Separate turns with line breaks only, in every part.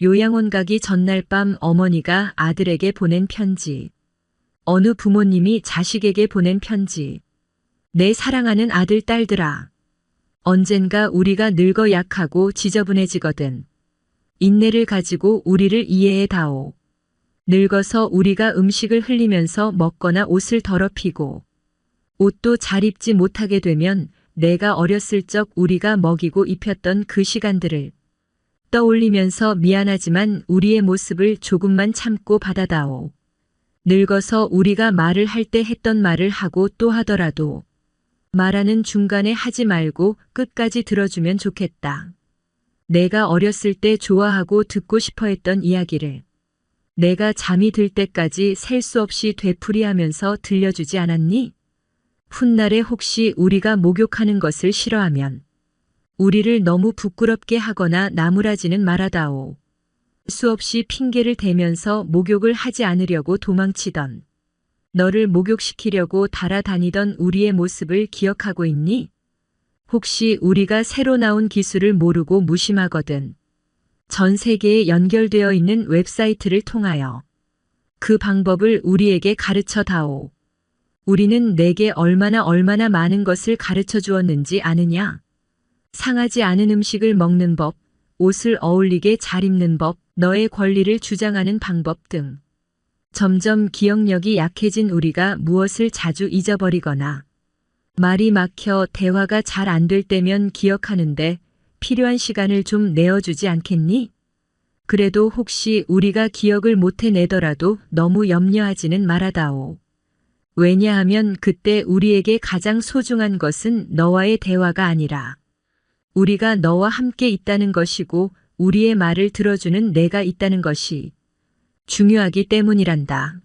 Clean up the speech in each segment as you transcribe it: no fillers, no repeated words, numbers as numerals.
요양원 가기 전날 밤 어머니가 아들에게 보낸 편지. 어느 부모님이 자식에게 보낸 편지. 내 사랑하는 아들 딸들아. 언젠가 우리가 늙어 약하고 지저분해지거든. 인내를 가지고 우리를 이해해 다오. 늙어서 우리가 음식을 흘리면서 먹거나 옷을 더럽히고 옷도 잘 입지 못하게 되면 내가 어렸을 적 우리가 먹이고 입혔던 그 시간들을 떠올리면서 미안하지만 우리의 모습을 조금만 참고 받아다오. 늙어서 우리가 말을 할 때 했던 말을 하고 또 하더라도 말하는 중간에 하지 말고 끝까지 들어주면 좋겠다. 내가 어렸을 때 좋아하고 듣고 싶어 했던 이야기를 내가 잠이 들 때까지 셀 수 없이 되풀이하면서 들려주지 않았니? 훗날에 혹시 우리가 목욕하는 것을 싫어하면 우리를 너무 부끄럽게 하거나 나무라지는 말아다오. 수없이 핑계를 대면서 목욕을 하지 않으려고 도망치던 너를 목욕시키려고 달아다니던 우리의 모습을 기억하고 있니? 혹시 우리가 새로 나온 기술을 모르고 무심하거든. 전 세계에 연결되어 있는 웹사이트를 통하여 그 방법을 우리에게 가르쳐 다오. 우리는 내게 얼마나 많은 것을 가르쳐 주었는지 아느냐? 상하지 않은 음식을 먹는 법, 옷을 어울리게 잘 입는 법, 너의 권리를 주장하는 방법 등. 점점 기억력이 약해진 우리가 무엇을 자주 잊어버리거나 말이 막혀 대화가 잘 안 될 때면 기억하는데 필요한 시간을 좀 내어주지 않겠니? 그래도 혹시 우리가 기억을 못 해내더라도 너무 염려하지는 말아다오. 왜냐하면 그때 우리에게 가장 소중한 것은 너와의 대화가 아니라 우리가 너와 함께 있다는 것이고 우리의 말을 들어주는 내가 있다는 것이 중요하기 때문이란다.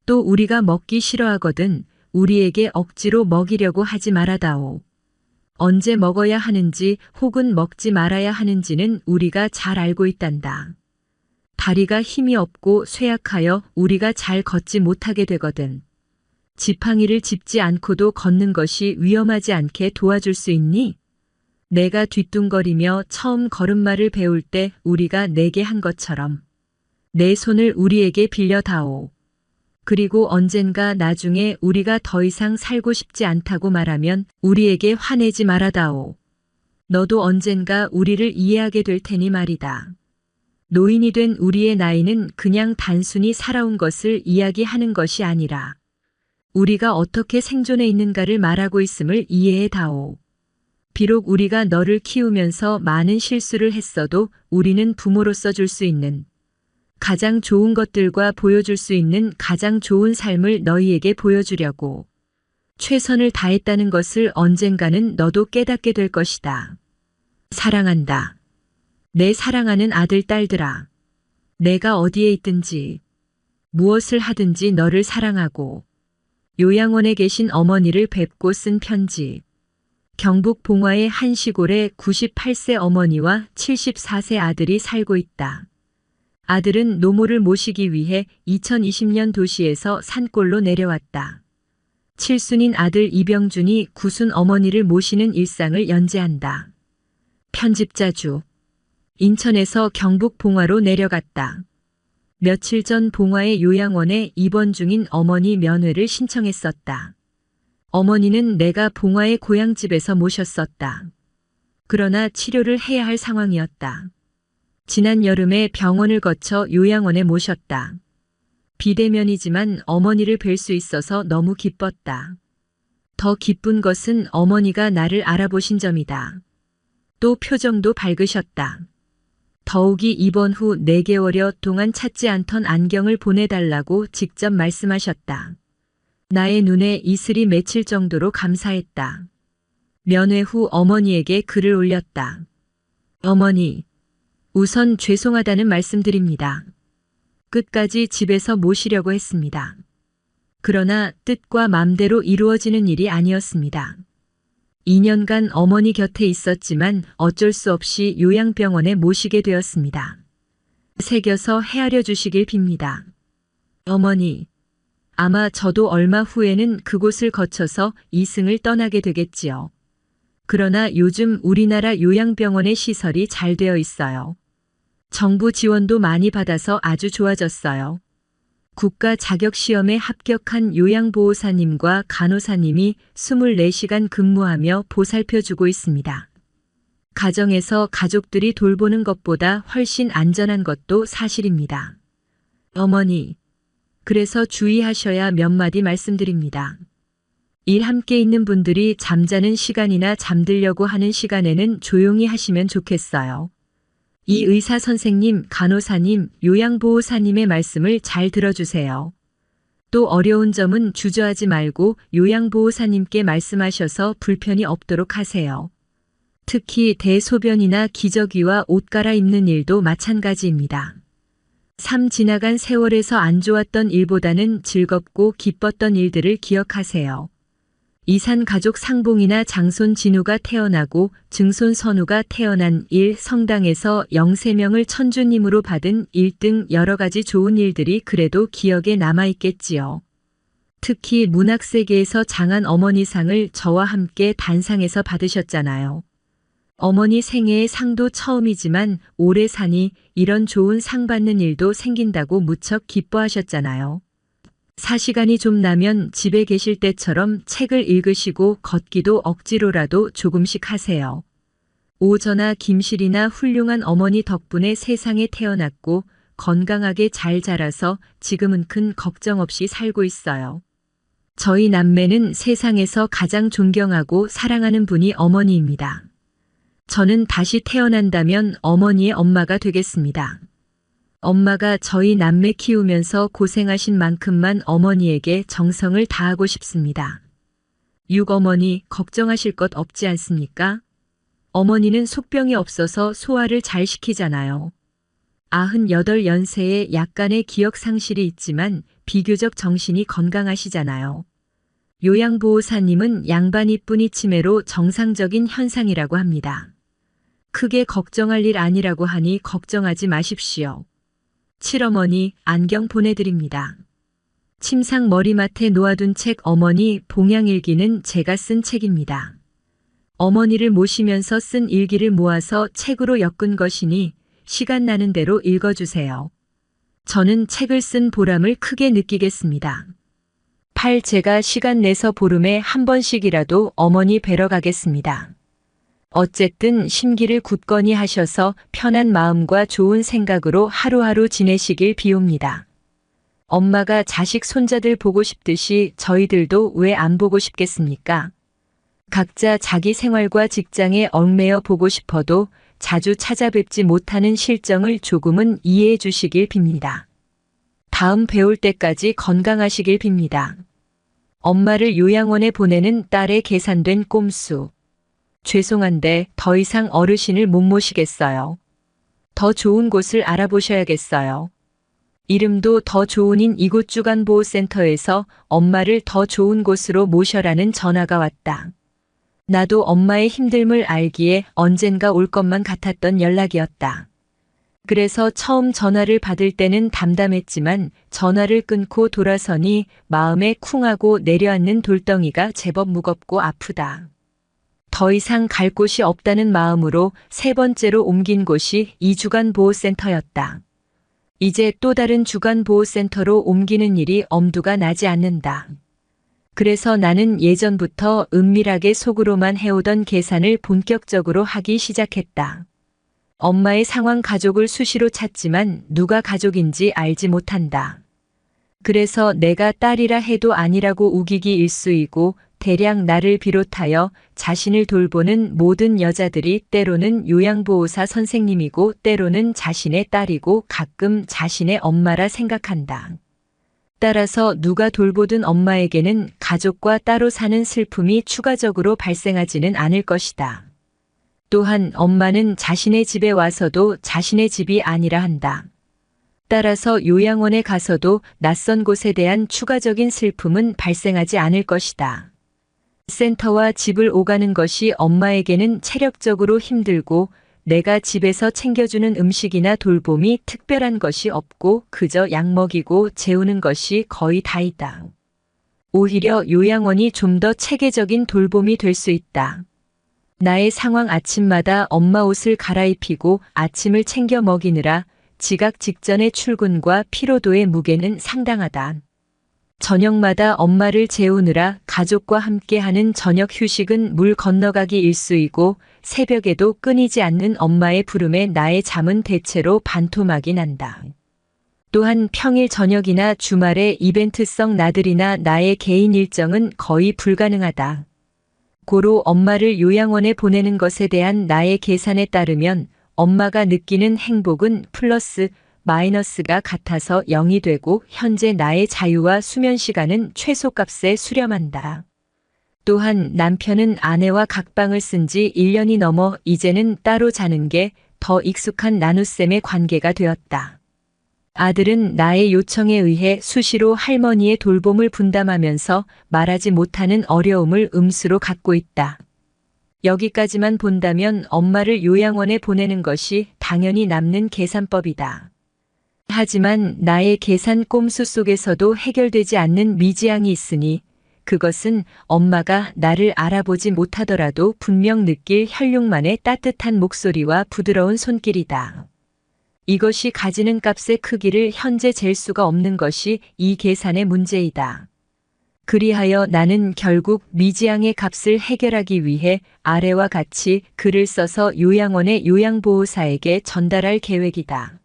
또 우리가 먹기 싫어하거든 우리에게 억지로 먹이려고 하지 말아다오. 언제 먹어야 하는지 혹은 먹지 말아야 하는지는 우리가 잘 알고 있단다. 다리가 힘이 없고 쇠약하여 우리가 잘 걷지 못하게 되거든. 지팡이를 짚지 않고도 걷는 것이 위험하지 않게 도와줄 수 있니? 내가 뒤뚱거리며 처음 걸음마를 배울 때 우리가 내게 한 것처럼 내 손을 우리에게 빌려다오. 그리고 언젠가 나중에 우리가 더 이상 살고 싶지 않다고 말하면 우리에게 화내지 말아다오. 너도 언젠가 우리를 이해하게 될 테니 말이다. 노인이 된 우리의 나이는 그냥 단순히 살아온 것을 이야기하는 것이 아니라 우리가 어떻게 생존해 있는가를 말하고 있음을 이해해 다오. 비록 우리가 너를 키우면서 많은 실수를 했어도 우리는 부모로서 줄 수 있는 가장 좋은 것들과 보여줄 수 있는 가장 좋은 삶을 너희에게 보여주려고 최선을 다했다는 것을 언젠가는 너도 깨닫게 될 것이다. 사랑한다. 내 사랑하는 아들 딸들아. 내가 어디에 있든지 무엇을 하든지 너를 사랑하고 요양원에 계신 어머니를 뵙고 쓴 편지. 경북 봉화의 한 시골에 98세 어머니와 74세 아들이 살고 있다. 아들은 노모를 모시기 위해 2020년 도시에서 산골로 내려왔다. 칠순인 아들 이병준이 구순 어머니를 모시는 일상을 연재한다. 편집자주. 인천에서 경북 봉화로 내려갔다. 며칠 전 봉화의 요양원에 입원 중인 어머니 면회를 신청했었다. 어머니는 내가 봉화의 고향집에서 모셨었다. 그러나 치료를 해야 할 상황이었다. 지난 여름에 병원을 거쳐 요양원에 모셨다. 비대면이지만 어머니를 뵐 수 있어서 너무 기뻤다. 더 기쁜 것은 어머니가 나를 알아보신 점이다. 또 표정도 밝으셨다. 더욱이 입원 후 4개월여 동안 찾지 않던 안경을 보내달라고 직접 말씀하셨다. 나의 눈에 이슬이 맺힐 정도로 감사했다. 면회 후 어머니에게 글을 올렸다. 어머니, 우선 죄송하다는 말씀드립니다. 끝까지 집에서 모시려고 했습니다. 그러나 뜻과 맘대로 이루어지는 일이 아니었습니다. 2년간 어머니 곁에 있었지만 어쩔 수 없이 요양병원에 모시게 되었습니다. 새겨서 헤아려 주시길 빕니다. 어머니, 아마 저도 얼마 후에는 그곳을 거쳐서 이승을 떠나게 되겠지요. 그러나 요즘 우리나라 요양병원의 시설이 잘 되어 있어요. 정부 지원도 많이 받아서 아주 좋아졌어요. 국가 자격 시험에 합격한 요양보호사님과 간호사님이 24시간 근무하며 보살펴주고 있습니다. 가정에서 가족들이 돌보는 것보다 훨씬 안전한 것도 사실입니다. 어머니, 그래서 주의하셔야 몇 마디 말씀드립니다. 일 함께 있는 분들이 잠자는 시간이나 잠들려고 하는 시간에는 조용히 하시면 좋겠어요. 이 의사 선생님, 간호사님, 요양보호사님의 말씀을 잘 들어주세요. 또 어려운 점은 주저하지 말고 요양보호사님께 말씀하셔서 불편이 없도록 하세요. 특히 대소변이나 기저귀와 옷 갈아입는 일도 마찬가지입니다. 삶 지나간 세월에서 안 좋았던 일보다는 즐겁고 기뻤던 일들을 기억하세요. 이산 가족 상봉이나 장손 진우가 태어나고 증손 선우가 태어난 일, 성당에서 영세명을 천주님으로 받은 일 등 여러 가지 좋은 일들이 그래도 기억에 남아있겠지요. 특히 문학세계에서 장한 어머니상을 저와 함께 단상에서 받으셨잖아요. 어머니 생애의 상도 처음이지만 오래 사니 이런 좋은 상 받는 일도 생긴다고 무척 기뻐하셨잖아요. 사시간이 좀 나면 집에 계실 때처럼 책을 읽으시고 걷기도 억지로라도 조금씩 하세요. 오전아 김실이나 훌륭한 어머니 덕분에 세상에 태어났고 건강하게 잘 자라서 지금은 큰 걱정 없이 살고 있어요. 저희 남매는 세상에서 가장 존경하고 사랑하는 분이 어머니입니다. 저는 다시 태어난다면 어머니의 엄마가 되겠습니다. 엄마가 저희 남매 키우면서 고생하신 만큼만 어머니에게 정성을 다하고 싶습니다. 육어머니 걱정하실 것 없지 않습니까? 어머니는 속병이 없어서 소화를 잘 시키잖아요. 98연세에 약간의 기억 상실이 있지만 비교적 정신이 건강하시잖아요. 요양보호사님은 양반이뿐이 치매로 정상적인 현상이라고 합니다. 크게 걱정할 일 아니라고 하니 걱정하지 마십시오. 칠어머니 안경 보내드립니다. 침상 머리맡에 놓아둔 책 어머니 봉양일기는 제가 쓴 책입니다. 어머니를 모시면서 쓴 일기를 모아서 책으로 엮은 것이니 시간 나는 대로 읽어주세요. 저는 책을 쓴 보람을 크게 느끼겠습니다. 8. 제가 시간 내서 보름에 한 번씩이라도 어머니 뵈러 가겠습니다. 어쨌든 심기를 굳건히 하셔서 편한 마음과 좋은 생각으로 하루하루 지내시길 비웁니다. 엄마가 자식 손자들 보고 싶듯이 저희들도 왜 안 보고 싶겠습니까? 각자 자기 생활과 직장에 얽매여 보고 싶어도 자주 찾아뵙지 못하는 실정을 조금은 이해해 주시길 빕니다. 다음 배울 때까지 건강하시길 빕니다. 엄마를 요양원에 보내는 딸의 계산된 꼼수. 죄송한데 더 이상 어르신을 못 모시겠어요. 더 좋은 곳을 알아보셔야겠어요. 이름도 더 좋은인 이곳 주간보호센터에서 엄마를 더 좋은 곳으로 모셔라는 전화가 왔다. 나도 엄마의 힘듦을 알기에 언젠가 올 것만 같았던 연락이었다. 그래서 처음 전화를 받을 때는 담담했지만 전화를 끊고 돌아서니 마음에 쿵하고 내려앉는 돌덩이가 제법 무겁고 아프다. 더 이상 갈 곳이 없다는 마음으로 세 번째로 옮긴 곳이 이 주간보호센터였다. 이제 또 다른 주간보호센터로 옮기는 일이 엄두가 나지 않는다. 그래서 나는 예전부터 은밀하게 속으로만 해오던 계산을 본격적으로 하기 시작했다. 엄마의 상황 가족을 수시로 찾지만 누가 가족인지 알지 못한다. 그래서 내가 딸이라 해도 아니라고 우기기 일쑤이고 대략 나를 비롯하여 자신을 돌보는 모든 여자들이 때로는 요양보호사 선생님이고 때로는 자신의 딸이고 가끔 자신의 엄마라 생각한다. 따라서 누가 돌보든 엄마에게는 가족과 따로 사는 슬픔이 추가적으로 발생하지는 않을 것이다. 또한 엄마는 자신의 집에 와서도 자신의 집이 아니라 한다. 따라서 요양원에 가서도 낯선 곳에 대한 추가적인 슬픔은 발생하지 않을 것이다. 센터와 집을 오가는 것이 엄마에게는 체력적으로 힘들고 내가 집에서 챙겨주는 음식이나 돌봄이 특별한 것이 없고 그저 약 먹이고 재우는 것이 거의 다이다. 오히려 요양원이 좀 더 체계적인 돌봄이 될 수 있다. 나의 상황 아침마다 엄마 옷을 갈아입히고 아침을 챙겨 먹이느라 지각 직전의 출근과 피로도의 무게는 상당하다. 저녁마다 엄마를 재우느라 가족과 함께하는 저녁 휴식은 물 건너가기 일쑤이고 새벽에도 끊이지 않는 엄마의 부름에 나의 잠은 대체로 반토막이 난다. 또한 평일 저녁이나 주말에 이벤트성 나들이나 나의 개인 일정은 거의 불가능하다. 고로 엄마를 요양원에 보내는 것에 대한 나의 계산에 따르면 엄마가 느끼는 행복은 플러스 마이너스가 같아서 0이 되고 현재 나의 자유와 수면 시간은 최소값에 수렴한다. 또한 남편은 아내와 각방을 쓴 지 1년이 넘어 이제는 따로 자는 게 더 익숙한 나눗셈의 관계가 되었다. 아들은 나의 요청에 의해 수시로 할머니의 돌봄을 분담하면서 말하지 못하는 어려움을 음수로 갖고 있다. 여기까지만 본다면 엄마를 요양원에 보내는 것이 당연히 남는 계산법이다. 하지만 나의 계산 꼼수 속에서도 해결되지 않는 미지양이 있으니 그것은 엄마가 나를 알아보지 못하더라도 분명 느낄 혈육만의 따뜻한 목소리와 부드러운 손길이다. 이것이 가지는 값의 크기를 현재 잴 수가 없는 것이 이 계산의 문제이다. 그리하여 나는 결국 미지양의 값을 해결하기 위해 아래와 같이 글을 써서 요양원의 요양보호사에게 전달할 계획이다.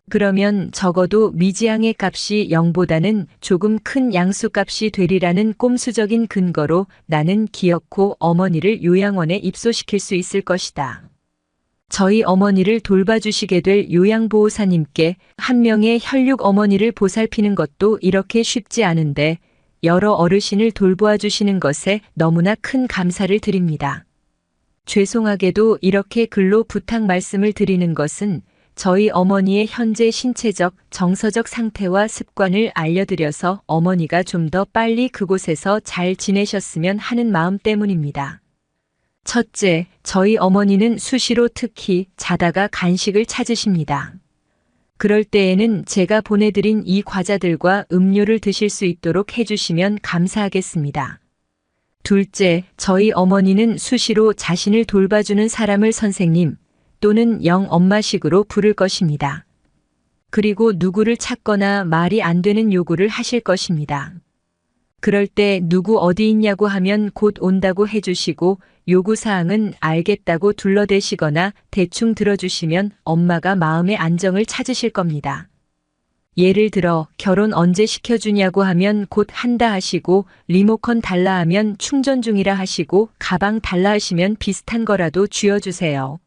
그러면 적어도 미지양의 값이 0보다는 조금 큰 양수값이 되리라는 꼼수적인 근거로 나는 기어코 어머니를 요양원에 입소시킬 수 있을 것이다. 저희 어머니를 돌봐주시게 될 요양보호사님께 한 명의 혈육 어머니를 보살피는 것도 이렇게 쉽지 않은데 여러 어르신을 돌보아 주시는 것에 너무나 큰 감사를 드립니다. 죄송하게도 이렇게 글로 부탁 말씀을 드리는 것은 저희 어머니의 현재 신체적, 정서적 상태와 습관을 알려드려서 어머니가 좀 더 빨리 그곳에서 잘 지내셨으면 하는 마음 때문입니다. 첫째, 저희 어머니는 수시로 특히 자다가 간식을 찾으십니다. 그럴 때에는 제가 보내드린 이 과자들과 음료를 드실 수 있도록 해주시면 감사하겠습니다. 둘째, 저희 어머니는 수시로 자신을 돌봐주는 사람을 선생님 또는 영엄마식으로 부를 것입니다. 그리고 누구를 찾거나 말이 안 되는 요구를 하실 것입니다. 그럴 때 누구 어디 있냐고 하면 곧 온다고 해주시고 요구사항은 알겠다고 둘러대시거나 대충 들어주시면 엄마가 마음의 안정을 찾으실 겁니다. 예를 들어 결혼 언제 시켜주냐고 하면 곧 한다 하시고 리모컨 달라 하면 충전 중이라 하시고 가방 달라 하시면 비슷한 거라도 쥐어주세요.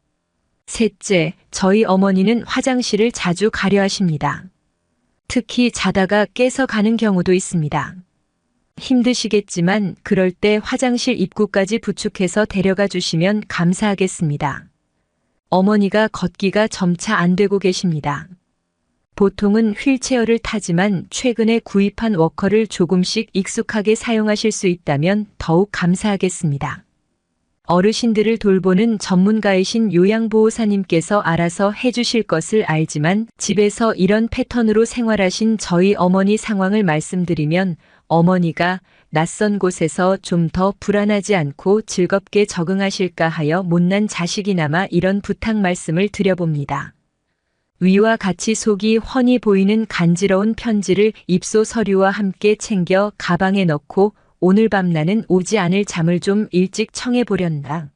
셋째, 저희 어머니는 화장실을 자주 가려 하십니다. 특히 자다가 깨서 가는 경우도 있습니다. 힘드시겠지만 그럴 때 화장실 입구까지 부축해서 데려가 주시면 감사하겠습니다. 어머니가 걷기가 점차 안 되고 계십니다. 보통은 휠체어를 타지만 최근에 구입한 워커를 조금씩 익숙하게 사용하실 수 있다면 더욱 감사하겠습니다. 어르신들을 돌보는 전문가이신 요양보호사님께서 알아서 해주실 것을 알지만 집에서 이런 패턴으로 생활하신 저희 어머니 상황을 말씀드리면 어머니가 낯선 곳에서 좀 더 불안하지 않고 즐겁게 적응하실까 하여 못난 자식이나마 이런 부탁 말씀을 드려봅니다. 위와 같이 속이 훤히 보이는 간지러운 편지를 입소 서류와 함께 챙겨 가방에 넣고 오늘 밤 나는 오지 않을 잠을 좀 일찍 청해 보련다.